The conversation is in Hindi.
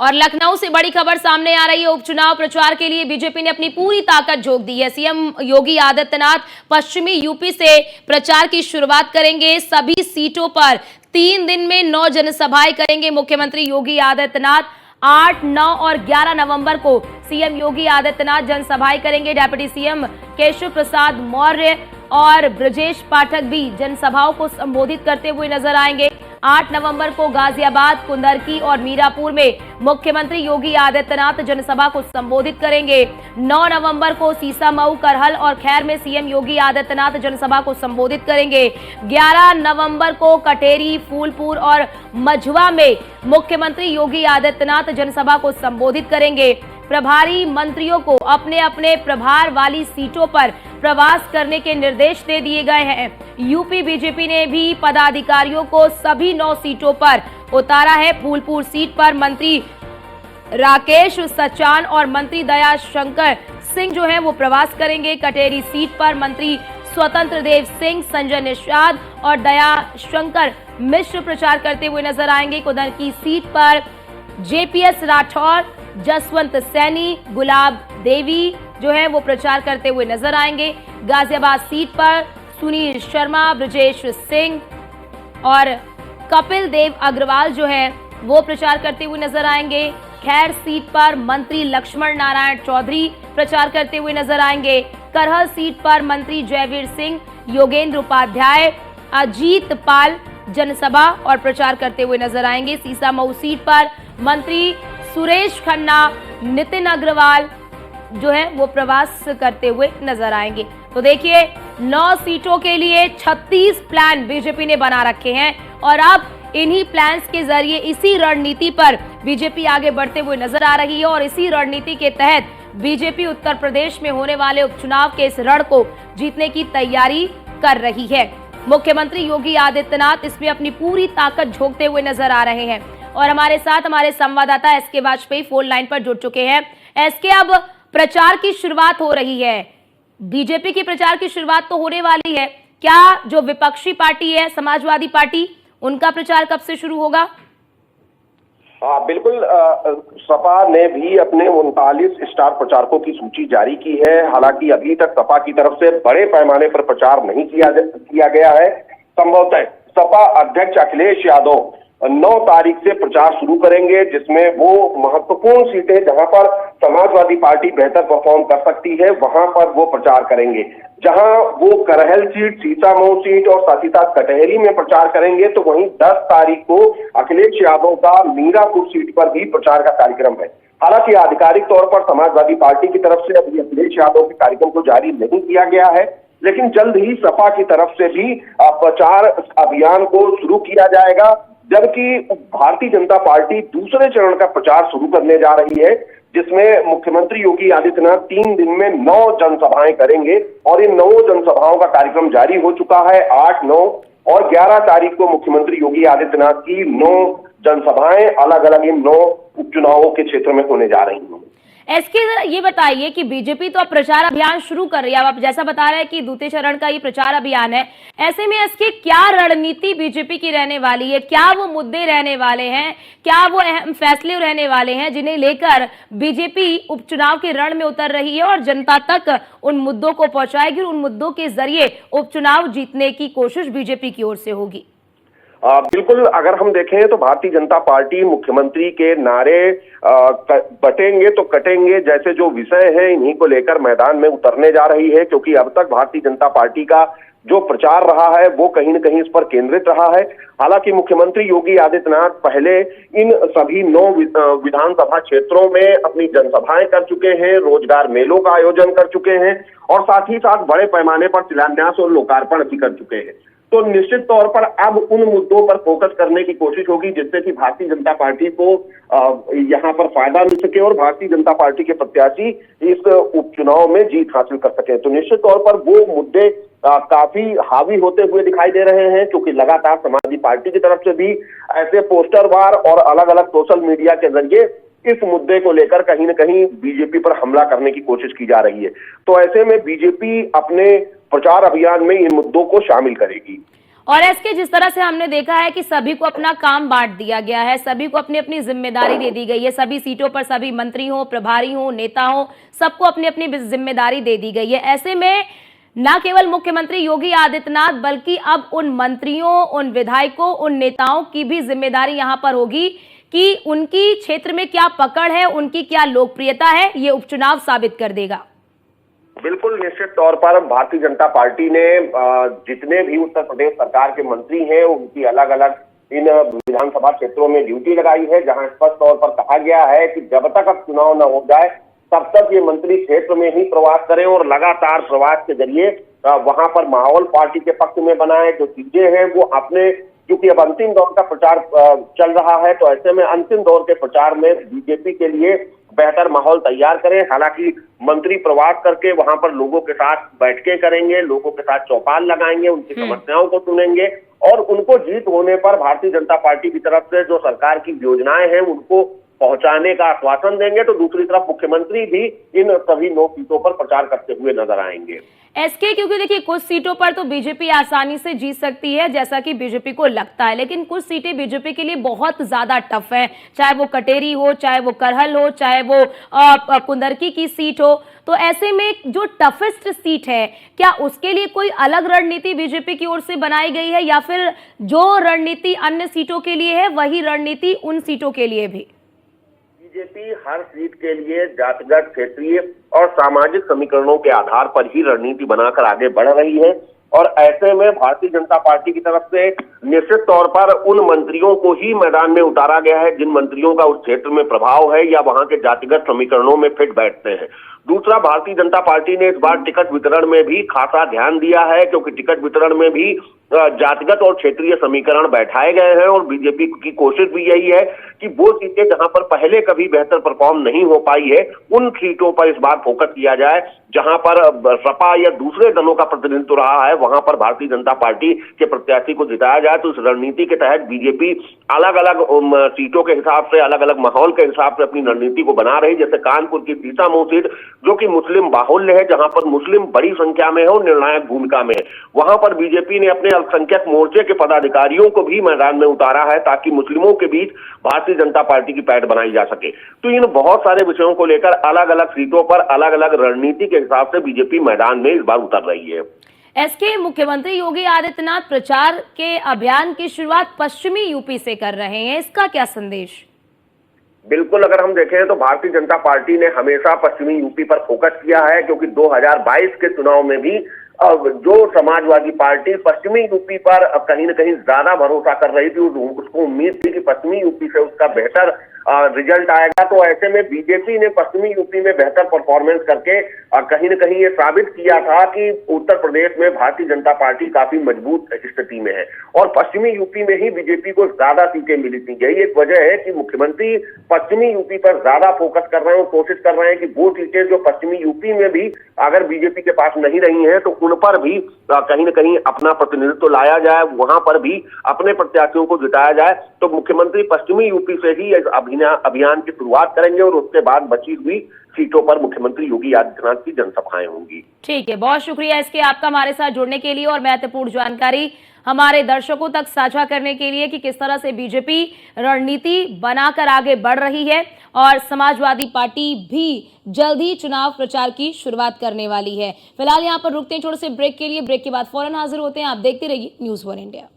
और लखनऊ से बड़ी खबर सामने आ रही है। उपचुनाव प्रचार के लिए बीजेपी ने अपनी पूरी ताकत झोंक दी है। सीएम योगी आदित्यनाथ पश्चिमी यूपी से प्रचार की शुरुआत करेंगे। सभी सीटों पर 3 दिन में 9 जनसभाएं करेंगे मुख्यमंत्री योगी आदित्यनाथ। 8, 9 और 11 नवंबर को सीएम योगी आदित्यनाथ जनसभाएं करेंगे। डिप्टी सीएम केशव प्रसाद मौर्य और ब्रजेश पाठक भी जनसभाओं को संबोधित करते हुए नजर आएंगे। 8 नवंबर को गाजियाबाद, कुंदरकी और मीरापुर में मुख्यमंत्री योगी आदित्यनाथ जनसभा को संबोधित करेंगे। 9 नवंबर को सीसामऊ, करहल और खैर में सीएम योगी आदित्यनाथ जनसभा को संबोधित करेंगे। 11 नवंबर को कटेरी, फूलपुर और मझवा में मुख्यमंत्री योगी आदित्यनाथ जनसभा को संबोधित करेंगे। प्रभारी मंत्रियों को अपने अपने प्रभार वाली सीटों पर प्रवास करने के निर्देश दे दिए गए हैं। यूपी बीजेपी ने भी पदाधिकारियों को सभी 9 सीटों पर उतारा है। फूलपुर सीट पर मंत्री राकेश सचान और मंत्री दया शंकर सिंह जो है वो प्रवास करेंगे। कटेरी सीट पर मंत्री स्वतंत्र देव सिंह, संजय निषाद और दया शंकर मिश्र प्रचार करते हुए नजर आएंगे। कुंदरकी सीट पर जेपीएस राठौर, जसवंत सैनी, गुलाब देवी जो है वो प्रचार करते हुए नजर आएंगे। गाजियाबाद सीट पर सुनील शर्मा, ब्रजेश सिंह और कपिल देव अग्रवाल जो है वो प्रचार करते हुए नजर आएंगे। खैर सीट पर मंत्री लक्ष्मण नारायण चौधरी प्रचार करते हुए नजर आएंगे। करहल सीट पर मंत्री जयवीर सिंह, योगेंद्र उपाध्याय, अजीत पाल जनसभा और प्रचार करते हुए नजर आएंगे। सीसामऊ सीट पर मंत्री सुरेश खन्ना, नितिन अग्रवाल जो है वो प्रवास करते हुए नजर आएंगे। तो देखिए 9 सीटों के लिए 36 प्लान बीजेपी ने बना रखे हैं और अब इन्हीं प्लान्स के जरिए इसी रणनीति पर बीजेपी आगे बढ़ते हुए नजर आ रही है और इसी रणनीति के तहत बीजेपी उत्तर प्रदेश में होने वाले उपचुनाव के इस रण को जीतने की तैयारी कर रही है। मुख्यमंत्री योगी आदित्यनाथ इसमें अपनी पूरी ताकत झोंकते हुए नजर आ रहे हैं और हमारे साथ हमारे संवाददाता एसके वाजपेयी फोन लाइन पर जुड़ चुके हैं। एसके, अब प्रचार की शुरुआत हो रही है, बीजेपी की प्रचार की शुरुआत तो होने वाली है। क्या जो विपक्षी पार्टी है समाजवादी पार्टी, उनका प्रचार कब से शुरू होगा? हाँ बिल्कुल, सपा ने भी अपने 39 स्टार प्रचारकों की सूची जारी की है। हालांकि अभी तक सपा की तरफ से बड़े पैमाने पर प्रचार नहीं किया गया है। संभवतः सपा अध्यक्ष अखिलेश यादव 9 तारीख से प्रचार शुरू करेंगे, जिसमें वो महत्वपूर्ण सीटें जहां पर समाजवादी पार्टी बेहतर परफॉर्म कर सकती है वहां पर वो प्रचार करेंगे। जहां वो करहल सीट, सीसामऊ सीट और साथ ही साथ कटहरी में प्रचार करेंगे, तो वहीं 10 तारीख को अखिलेश यादव का मीरापुर सीट पर भी प्रचार का कार्यक्रम है। हालांकि आधिकारिक तौर पर समाजवादी पार्टी की तरफ से अभी अखिलेश यादव के कार्यक्रम को जारी नहीं किया गया है, लेकिन जल्द ही सपा की तरफ से भी प्रचार अभियान को शुरू किया जाएगा। जबकि भारतीय जनता पार्टी दूसरे चरण का प्रचार शुरू करने जा रही है, जिसमें मुख्यमंत्री योगी आदित्यनाथ 3 दिन में 9 जनसभाएं करेंगे और इन 9 जनसभाओं का कार्यक्रम जारी हो चुका है। 8, 9 और 11 तारीख को मुख्यमंत्री योगी आदित्यनाथ की 9 जनसभाएं अलग अलग इन 9 उपचुनावों के क्षेत्र में होने जा रही हैं। एसके, ये बताइए कि बीजेपी तो अब प्रचार अभियान शुरू कर रही है। अब आप जैसा बता रहे हैं कि द्वितीय चरण का ये प्रचार अभियान है, ऐसे में इसकी क्या रणनीति बीजेपी की रहने वाली है? क्या वो मुद्दे रहने वाले हैं, क्या वो अहम फैसले रहने वाले हैं जिन्हें लेकर बीजेपी उपचुनाव के रण में उतर रही है और जनता तक उन मुद्दों को पहुंचाएगी और उन मुद्दों के जरिए उपचुनाव जीतने की कोशिश बीजेपी की ओर से होगी? बिल्कुल, अगर हम देखें तो भारतीय जनता पार्टी मुख्यमंत्री के नारे बटेंगे तो कटेंगे जैसे जो विषय है, इन्हीं को लेकर मैदान में उतरने जा रही है। क्योंकि अब तक भारतीय जनता पार्टी का जो प्रचार रहा है वो कहीं न कहीं इस पर केंद्रित रहा है। हालांकि मुख्यमंत्री योगी आदित्यनाथ पहले इन सभी 9 विधानसभा क्षेत्रों में अपनी जनसभाएं कर चुके हैं, रोजगार मेलों का आयोजन कर चुके हैं और साथ ही साथ बड़े पैमाने पर शिलान्यास और लोकार्पण भी कर चुके हैं। तो निश्चित तौर पर अब उन मुद्दों पर फोकस करने की कोशिश होगी जिससे कि भारतीय जनता पार्टी को यहाँ पर फायदा मिल सके और भारतीय जनता पार्टी के प्रत्याशी इस उपचुनाव में जीत हासिल कर सके। तो निश्चित तौर पर वो मुद्दे काफी हावी होते हुए दिखाई दे रहे हैं, क्योंकि लगातार समाजवादी पार्टी की तरफ से भी ऐसे पोस्टरवार और अलग अलग सोशल मीडिया के जरिए इस मुद्दे को लेकर कहीं न कहीं बीजेपी पर हमला करने की कोशिश की जा रही है। तो ऐसे में बीजेपी अपने प्रचार अभियान में इन मुद्दों को शामिल करेगी। और इसके जिस तरह से हमने देखा है कि सभी को अपना काम बांट दिया गया है, सभी को अपनी अपनी जिम्मेदारी दे दी गई है, सभी सीटों पर सभी मंत्री हो, प्रभारी हो, नेता हो, सबको अपनी अपनी जिम्मेदारी दे दी गई है। ऐसे में न केवल मुख्यमंत्री योगी आदित्यनाथ बल्कि अब उन मंत्रियों, उन विधायकों, उन नेताओं की भी जिम्मेदारी यहां पर होगी कि उनकी क्षेत्र में क्या पकड़ है, उनकी क्या लोकप्रियता है, ये उपचुनाव साबित कर देगा। बिल्कुल, निश्चित तौर पर भारतीय जनता पार्टी ने जितने भी उत्तर प्रदेश सरकार के मंत्री हैं उनकी अलग अलग इन विधानसभा क्षेत्रों में ड्यूटी लगाई है, जहां स्पष्ट तौर पर कहा गया है कि जब तक अब चुनाव न हो जाए तब तक ये मंत्री क्षेत्र में ही प्रवास करें और लगातार प्रवास के जरिए वहां पर माहौल पार्टी के पक्ष में बनाए। जो चीजें हैं वो अपने, क्योंकि अब अंतिम दौर का प्रचार चल रहा है, तो ऐसे में अंतिम दौर के प्रचार में बीजेपी के लिए बेहतर माहौल तैयार करें। हालांकि मंत्री प्रवास करके वहां पर लोगों के साथ बैठकें करेंगे, लोगों के साथ चौपाल लगाएंगे, उनकी समस्याओं को सुनेंगे और उनको जीत होने पर भारतीय जनता पार्टी की तरफ से जो सरकार की योजनाएं हैं उनको पहुंचाने का आश्वासन देंगे। तो दूसरी तरफ मुख्यमंत्री भी इन सभी 9 सीटों पर प्रचार करते हुए नजर आएंगे। एसके, क्योंकि देखिए कुछ सीटों पर तो बीजेपी आसानी से जीत सकती है जैसा कि बीजेपी को लगता है, लेकिन कुछ सीटें बीजेपी के लिए बहुत ज्यादा टफ है, चाहे वो कटेरी हो, चाहे वो करहल हो, चाहे वो कुंदरकी की सीट हो। तो ऐसे में जो टफेस्ट सीट है, क्या उसके लिए कोई अलग रणनीति बीजेपी की ओर से बनाई गई है या फिर जो रणनीति अन्य सीटों के लिए है वही रणनीति उन सीटों के लिए भी? बीजेपी हर सीट के लिए जातिगत, क्षेत्रीय और सामाजिक समीकरणों के आधार पर ही रणनीति बनाकर आगे बढ़ रही है और ऐसे में भारतीय जनता पार्टी की तरफ से निश्चित तौर पर उन मंत्रियों को ही मैदान में उतारा गया है जिन मंत्रियों का उस क्षेत्र में प्रभाव है या वहां के जातिगत समीकरणों में फिट बैठते हैं। दूसरा, भारतीय जनता पार्टी ने इस बार टिकट वितरण में भी खासा ध्यान दिया है, क्योंकि टिकट वितरण में भी जातिगत और क्षेत्रीय समीकरण बैठाए गए हैं और बीजेपी की कोशिश भी यही है कि वो सीटें जहां पर पहले कभी बेहतर परफॉर्म नहीं हो पाई है उन सीटों पर इस बार फोकस किया जाए। जहां पर सपा या दूसरे दलों का प्रतिनिधित्व रहा है वहां पर भारतीय जनता पार्टी के प्रत्याशी को जिताया जाए। तो इस रणनीति के तहत बीजेपी अलग अलग सीटों के हिसाब से, अलग अलग माहौल के हिसाब से अपनी रणनीति को बना रही। जैसे कानपुर की सीतामऊ सीट जो कि मुस्लिम बाहुल्य है, जहां पर मुस्लिम बड़ी संख्या में है और निर्णायक भूमिका में है, वहां पर बीजेपी ने अपने अल्पसंख्यक मोर्चे के पदाधिकारियों को भी मैदान में उतारा है ताकि मुस्लिमों के बीच भारतीय जनता पार्टी की पैठ बनाई जा सके। तो इन बहुत सारे विषयों को लेकर अलग अलग सीटों पर अलग अलग रणनीति के हिसाब से बीजेपी मैदान में इस बार उतर रही है। एसके, मुख्यमंत्री योगी आदित्यनाथ प्रचार के अभियान की शुरुआत पश्चिमी यूपी से कर रहे हैं, इसका क्या संदेश? बिल्कुल, अगर हम देखें तो भारतीय जनता पार्टी ने हमेशा पश्चिमी यूपी पर फोकस किया है, क्योंकि 2022 के चुनाव में भी जो समाजवादी पार्टी पश्चिमी यूपी पर कहीं न कहीं ज्यादा भरोसा कर रही थी, उसको उम्मीद थी कि पश्चिमी यूपी से उसका बेहतर रिजल्ट आएगा। तो ऐसे में बीजेपी ने पश्चिमी यूपी में बेहतर परफॉर्मेंस करके कहीं न कहीं ये साबित किया था कि उत्तर प्रदेश में भारतीय जनता पार्टी काफी मजबूत स्थिति में है और पश्चिमी यूपी में ही बीजेपी को ज्यादा सीटें मिली थी। यही एक वजह है कि मुख्यमंत्री पश्चिमी यूपी पर ज्यादा फोकस कर रहे हैं और कोशिश कर रहे हैं कि वो सीटें जो पश्चिमी यूपी में भी अगर बीजेपी के पास नहीं रही हैं तो उन पर भी कहीं न कहीं अपना प्रतिनिधित्व लाया जाए, वहां पर भी अपने प्रत्याशियों को जिताया जाए। तो मुख्यमंत्री पश्चिमी यूपी से ही अभियान की शुरुआत करेंगे और उसके बाद बची हुई सीटों पर मुख्यमंत्री योगी आदित्यनाथ की जनसभाएं होंगी। ठीक है, बहुत शुक्रिया इसके आपका हमारे साथ जुड़ने के लिए और महत्वपूर्ण जानकारी हमारे दर्शकों तक साझा करने के लिए कि किस तरह से बीजेपी रणनीति बनाकर आगे बढ़ रही है और समाजवादी पार्टी भी जल्द ही चुनाव प्रचार की शुरुआत करने वाली है। फिलहाल यहाँ पर रुकते हैं छोटे से ब्रेक के लिए, ब्रेक के बाद फौरन हाजिर होते हैं। आप देखते रहिए न्यूज़ 1 इंडिया।